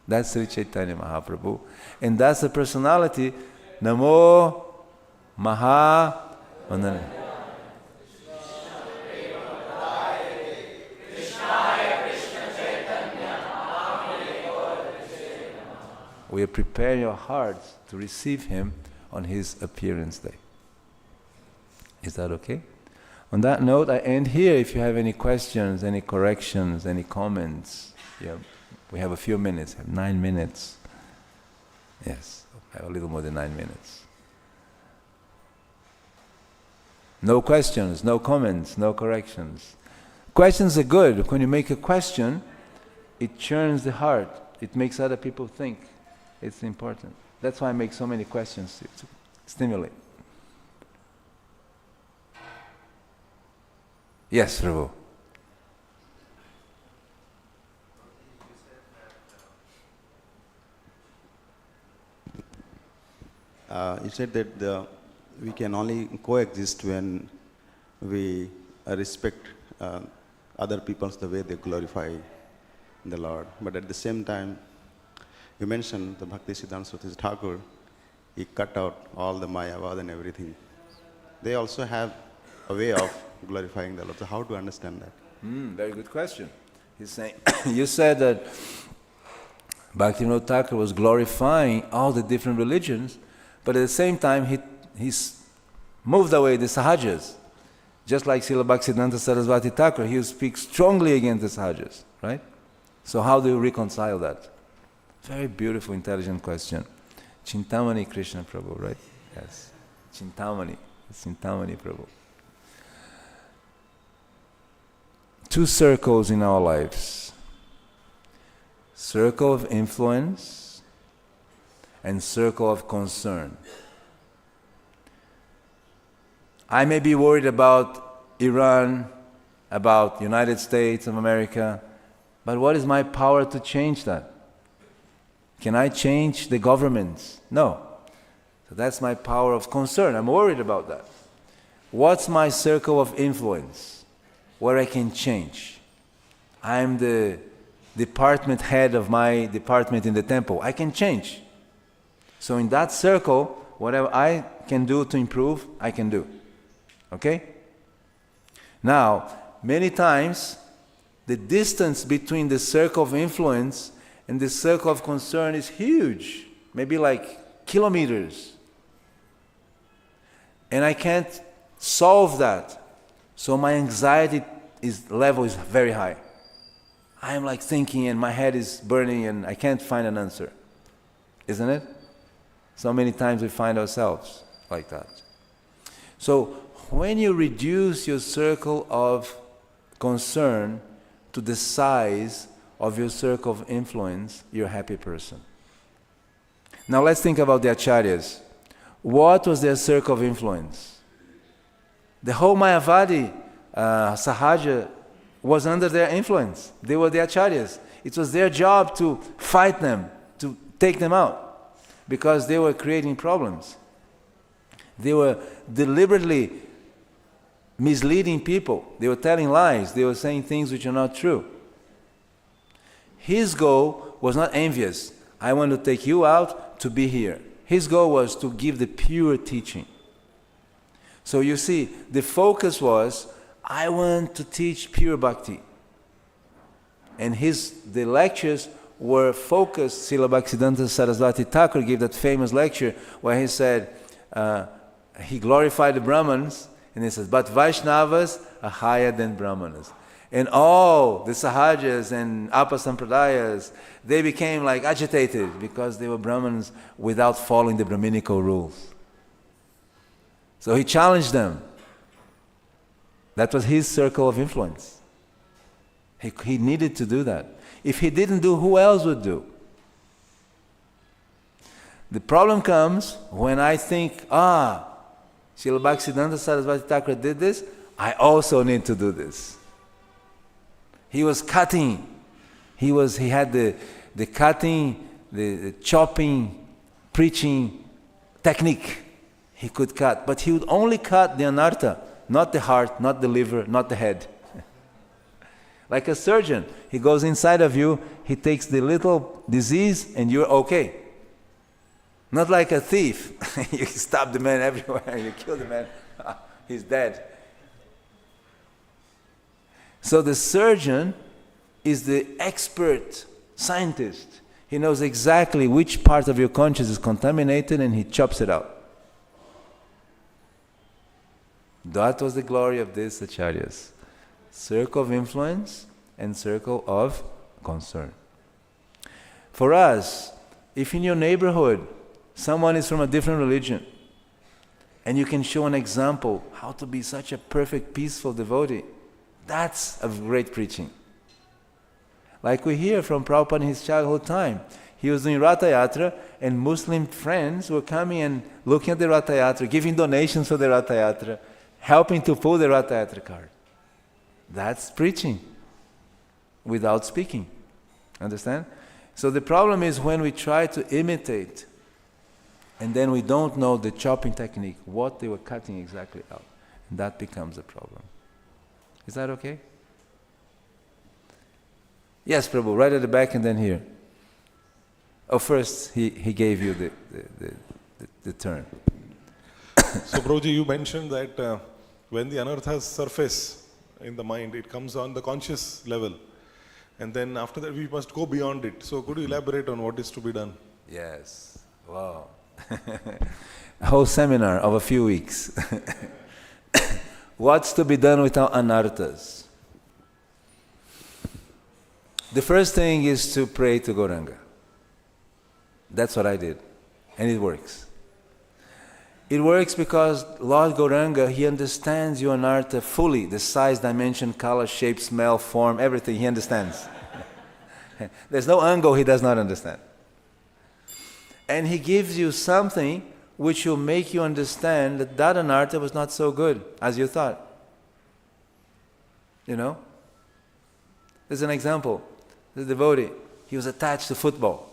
That's Sri Chaitanya Mahaprabhu. And that's the personality, Namo Maha Vandana. We are preparing your hearts to receive him on his appearance day. Is that okay? On that note, I end here. If you have any questions, any corrections, any comments, we have a few minutes, 9 minutes. Yes, I have a little more than 9 minutes. No questions, no comments, no corrections. Questions are good. When you make a question, it churns the heart. It makes other people think. It's important. That's why I make so many questions to stimulate. Yes, Prabhu. You said that we can only coexist when we respect other people the way they glorify the Lord. But at the same time, you mentioned the Bhakti Siddhanta Saraswati Thakur, he cut out all the Mayavad and everything. They also have a way of glorifying the Lord. So how to understand that? Very good question. He's saying, you said that Bhaktivinoda Thakur was glorifying all the different religions, but at the same time he's moved away the Sahajas. Just like Srila Bhaktisiddhanta Saraswati Thakur, he speaks strongly against the Sahajas, right? So how do you reconcile that? Very beautiful, intelligent question. Chintamani Krishna Prabhu, right? Yes. Chintamani Prabhu. Two circles in our lives. Circle of influence and circle of concern. I may be worried about Iran, about United States of America, but what is my power to change that? Can I change the governments? No. So that's my power of concern. I'm worried about that. What's my circle of influence where I can change? I'm the department head of my department in the temple. I can change. So in that circle, whatever I can do to improve, I can do. Okay? Now, many times, the distance between the circle of influence and the circle of concern is huge, maybe like kilometers. And I can't solve that. So my anxiety level is very high. I am like thinking and my head is burning and I can't find an answer. Isn't it? So many times we find ourselves like that. So when you reduce your circle of concern to the size of your circle of influence, you're a happy person. Now let's think about the Acharyas. What was their circle of influence? The whole Mayavadi Sahaja was under their influence. They were the Acharyas. It was their job to fight them, to take them out, because they were creating problems. They were deliberately misleading people. They were telling lies. They were saying things which are not true. His goal was not envious. I want to take you out to be here. His goal was to give the pure teaching. So you see, the focus was, I want to teach pure bhakti. And the lectures were focused. Srila Bhaktisiddhanta Saraswati Thakur gave that famous lecture where he said, he glorified the Brahmins, and he says, but Vaishnavas are higher than Brahmanas. And all the Sahajas and Apasampradayas, they became like agitated because they were Brahmins without following the Brahminical rules. So he challenged them. That was his circle of influence. He needed to do that. If he didn't do, who else would do? The problem comes when I think, Srila Bhaktisiddhanta Saraswati Thakur did this, I also need to do this. He was cutting. He had the cutting the chopping, preaching technique he could cut. But he would only cut the anartha, not the heart, not the liver, not the head. Like a surgeon, he goes inside of you, he takes the little disease and you're okay. Not like a thief. You stab the man everywhere, you kill the man, he's dead. So the surgeon is the expert scientist. He knows exactly which part of your consciousness is contaminated and he chops it out. That was the glory of these acharyas. Circle of influence and circle of concern. For us, if in your neighborhood someone is from a different religion and you can show an example how to be such a perfect, peaceful devotee, that's a great preaching. Like we hear from Prabhupada in his childhood time. He was doing Ratha Yatra and Muslim friends were coming and looking at the Ratha Yatra, giving donations for the Ratha Yatra, helping to pull the Ratha Yatra cart. That's preaching without speaking. Understand? So the problem is when we try to imitate and then we don't know the chopping technique, what they were cutting exactly out. And that becomes a problem. Is that okay? Yes, Prabhu, right at the back and then here. Oh, first he gave you the turn. So, Prabhuji, you mentioned that when the anarthas surface in the mind, it comes on the conscious level. And then after that, we must go beyond it. So, could you elaborate on what is to be done? Yes. Wow. A whole seminar of a few weeks. What's to be done with our anarthas? The first thing is to pray to Gauranga. That's what I did. And it works. It works because Lord Gauranga, he understands your anartha fully. The size, dimension, color, shape, smell, form, everything he understands. There's no angle he does not understand. And he gives you something which will make you understand that that anartha was not so good as you thought. You know? There's an example. The devotee, he was attached to football.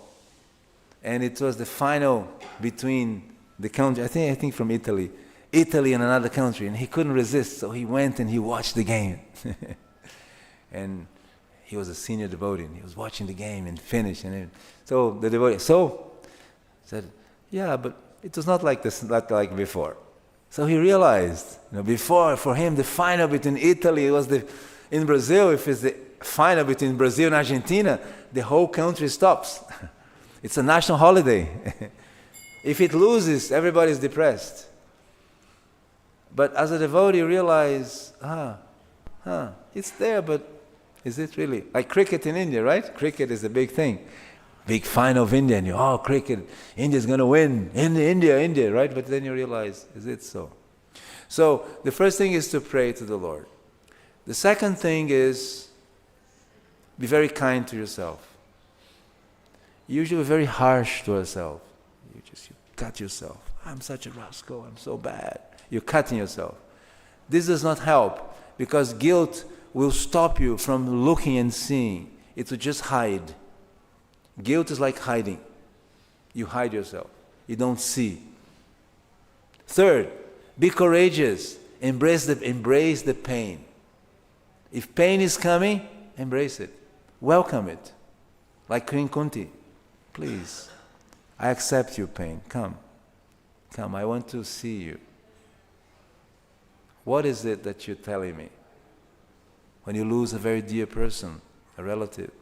And it was the final between the country, I think from Italy and another country, and he couldn't resist, so he went and he watched the game. And he was a senior devotee, and he was watching the game and finished. So the devotee said, yeah, but it was not like this, not like before. So he realized, before for him the final between Italy was in Brazil. If it's the final between Brazil and Argentina, the whole country stops. It's a national holiday. If it loses, everybody's depressed. But as a devotee, you realize, it's there, but is it really? Like cricket in India, right? Cricket is a big thing. Big final of India, and cricket, India's going to win. India, right? But then you realize, is it so? So the first thing is to pray to the Lord. The second thing is, be very kind to yourself. Usually we're very harsh to ourselves. You cut yourself. I'm such a rascal, I'm so bad. You're cutting yourself. This does not help because guilt will stop you from looking and seeing. It will just hide. Guilt is like hiding. You hide yourself. You don't see. Third, be courageous. Embrace the pain. If pain is coming, embrace it. Welcome it. Like Queen Kunti. Please, I accept your pain. Come, I want to see you. What is it that you're telling me? When you lose a very dear person, a relative,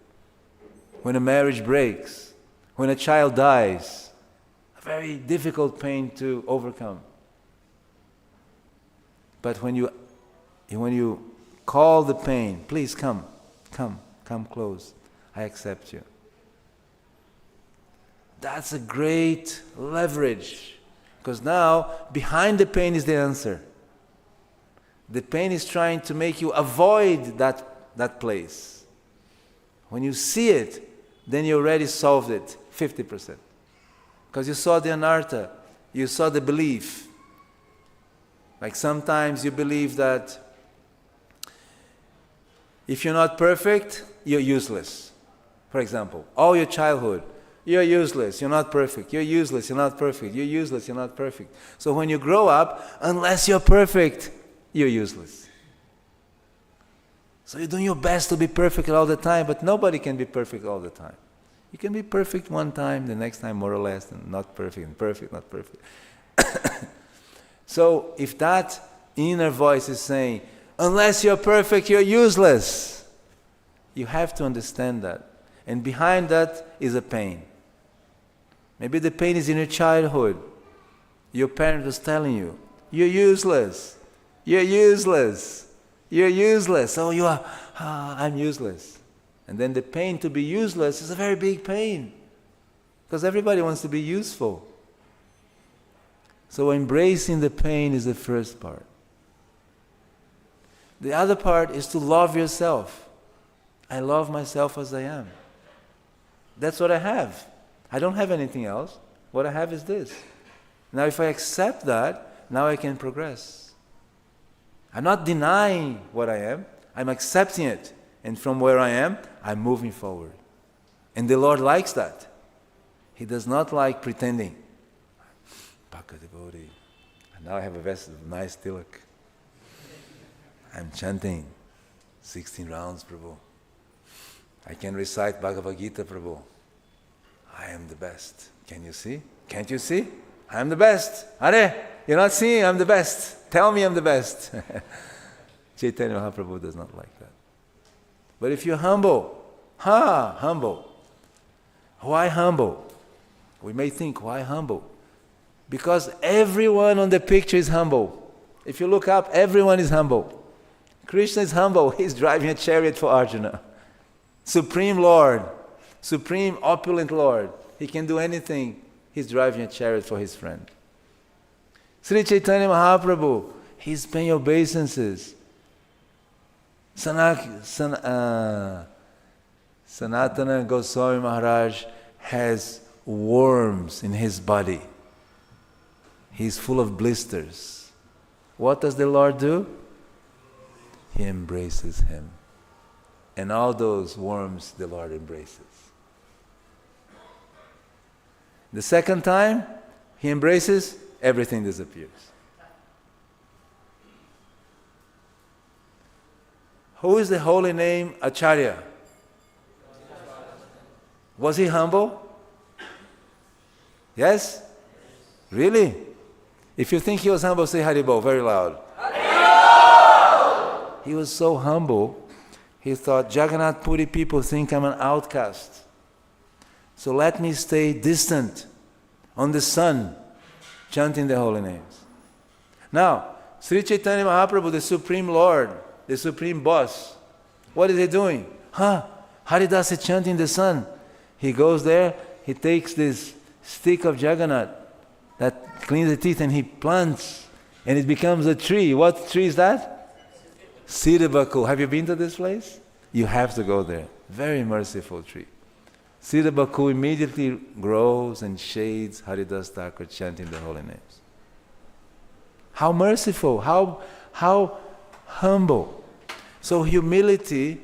when a marriage breaks, when a child dies, a very difficult pain to overcome. But when you call the pain, please come close. I accept you. That's a great leverage, because now behind the pain is the answer. The pain is trying to make you avoid that place. When you see it, then you already solved it 50%. Because you saw the anartha, you saw the belief. Like sometimes you believe that if you're not perfect, you're useless. For example, all your childhood, You're useless, you're not perfect. You're useless, you're not perfect. You're useless, you're not perfect. So when you grow up, unless you're perfect, you're useless. So you're doing your best to be perfect all the time, but nobody can be perfect all the time. You can be perfect one time, the next time more or less, and not perfect, and perfect, not perfect. So if that inner voice is saying, unless you're perfect, you're useless, you have to understand that. And behind that is a pain. Maybe the pain is in your childhood. Your parent was telling you, you're useless, you're useless, you're useless. Oh, you are, I'm useless. And then the pain to be useless is a very big pain. Because everybody wants to be useful. So embracing the pain is the first part. The other part is to love yourself. I love myself as I am. That's what I have. I don't have anything else. What I have is this. Now if I accept that, now I can progress. I'm not denying what I am. I'm accepting it. And from where I am, I'm moving forward. And the Lord likes that. He does not like pretending. Bhakti devotee. And now I have a vest of nice tilak. I'm chanting 16 rounds, Prabhu. I can recite Bhagavad Gita, Prabhu. I am the best. Can you see? Can't you see? I am the best. Are, you're not seeing? I'm the best. Tell me I'm the best. Chaitanya Mahaprabhu does not like that. But if you're humble, humble. Why humble? We may think, why humble? Because everyone on the picture is humble. If you look up, everyone is humble. Krishna is humble. He's driving a chariot for Arjuna. Supreme Lord, supreme opulent Lord. He can do anything. He's driving a chariot for his friend. Sri Chaitanya Mahaprabhu, he's paying obeisances. Sanatana Goswami Maharaj has worms in his body. He's full of blisters. What does the Lord do? He embraces him. And all those worms the Lord embraces. The second time he embraces, everything disappears. Who is the holy name Acharya? Was he humble? Yes? Really? If you think he was humble, say Haribol very loud. Haribol! He was so humble, he thought, Jagannath Puri people think I'm an outcast. So let me stay distant on the sun, chanting the holy names. Now, Sri Chaitanya Mahaprabhu, the Supreme Lord, the Supreme Boss, what is he doing? Haridas is chanting the sun. He goes there, he takes this stick of Jagannath that cleans the teeth and he plants and it becomes a tree. What tree is that? Siddhabakul. Have you been to this place? You have to go there. Very merciful tree. Siddhabakul immediately grows and shades Haridas Thakur chanting the holy names. How merciful, how humble. So humility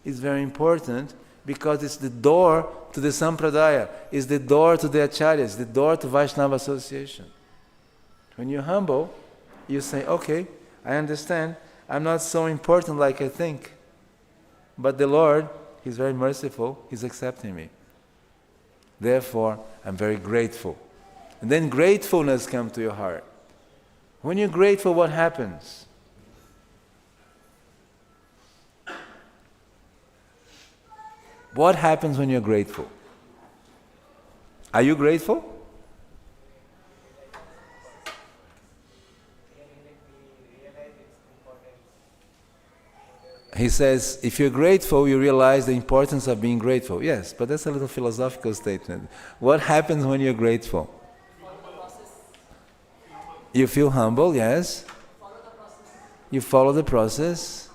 is very important because it's the door to the Sampradaya, it's the door to the Acharyas, the door to Vaishnava association. When you're humble, you say, okay, I understand, I'm not so important like I think, but the Lord, He's very merciful, He's accepting me. Therefore, I'm very grateful. And then gratefulness comes to your heart. When you're grateful, what happens? What happens when you're grateful? Are you grateful? He says, if you're grateful, you realize the importance of being grateful. Yes, but that's a little philosophical statement. What happens when you're grateful? You feel humble, yes. You follow the process.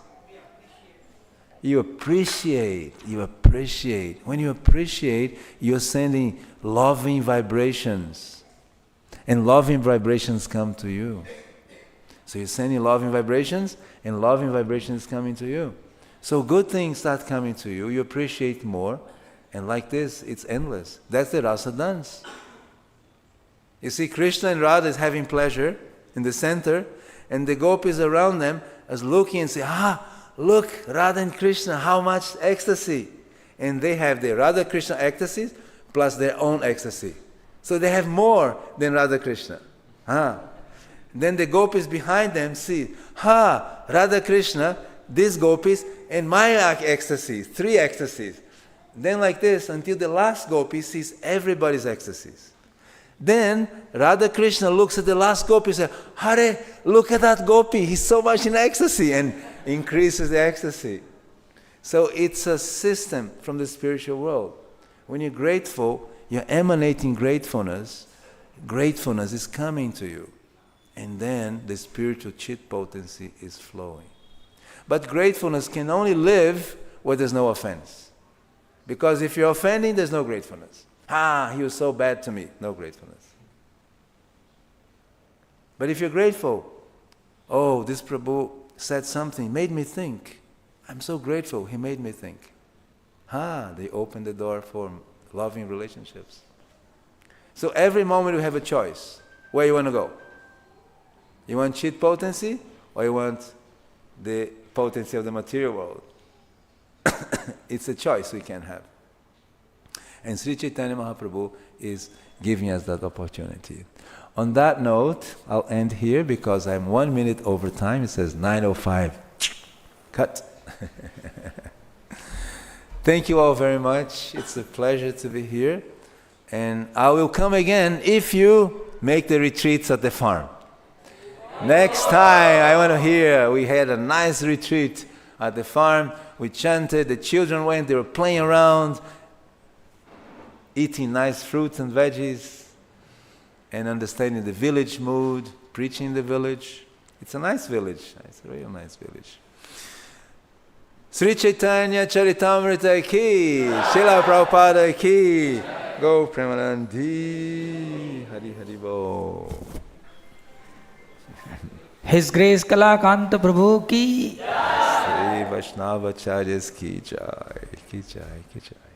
You appreciate. When you appreciate, you're sending loving vibrations. And loving vibrations come to you. So you're sending loving vibrations, and loving vibrations coming to you. So good things start coming to you, you appreciate more, And like this, it's endless. That's the rasa dance. You see, Krishna and Radha is having pleasure in the center, and the gopis around them is looking and say, look, Radha and Krishna, how much ecstasy. And they have the Radha Krishna ecstasy plus their own ecstasy. So they have more than Radha Krishna. Then the gopis behind them see, Radha Krishna, these gopis, and my ecstasies, 3 ecstasies. Then like this, until the last gopi sees everybody's ecstasies. Then Radha Krishna looks at the last gopi and says, Hare, look at that gopi, he's so much in ecstasy, and increases the ecstasy. So it's a system from the spiritual world. When you're grateful, you're emanating gratefulness. Gratefulness is coming to you. And then the spiritual chit potency is flowing. But gratefulness can only live where there's no offense. Because if you're offending, there's no gratefulness. He was so bad to me. No gratefulness. But if you're grateful, this prabhu said something, made me think. I'm so grateful, he made me think. They opened the door for loving relationships. So every moment we have a choice. Where you want to go? You want chit potency, or you want the potency of the material world? It's a choice we can have. And Sri Chaitanya Mahaprabhu is giving us that opportunity. On that note, I'll end here because I'm 1 minute over time. It says 9:05. Cut. Thank you all very much. It's a pleasure to be here. And I will come again if you make the retreats at the farm. Next time, I want to hear. We had a nice retreat at the farm. We chanted, the children went, they were playing around, eating nice fruits and veggies, and understanding the village mood, preaching in the village. It's a nice village. It's a real nice village. Sri Caitanya-caritāmṛta ki, Srila Prabhupada ki, Go Premanandi, Hari Hari Bo. His Grace Kanta Prabhu ki. Sri Vaishnava Acharyas ki jai, ki jai, ki jai.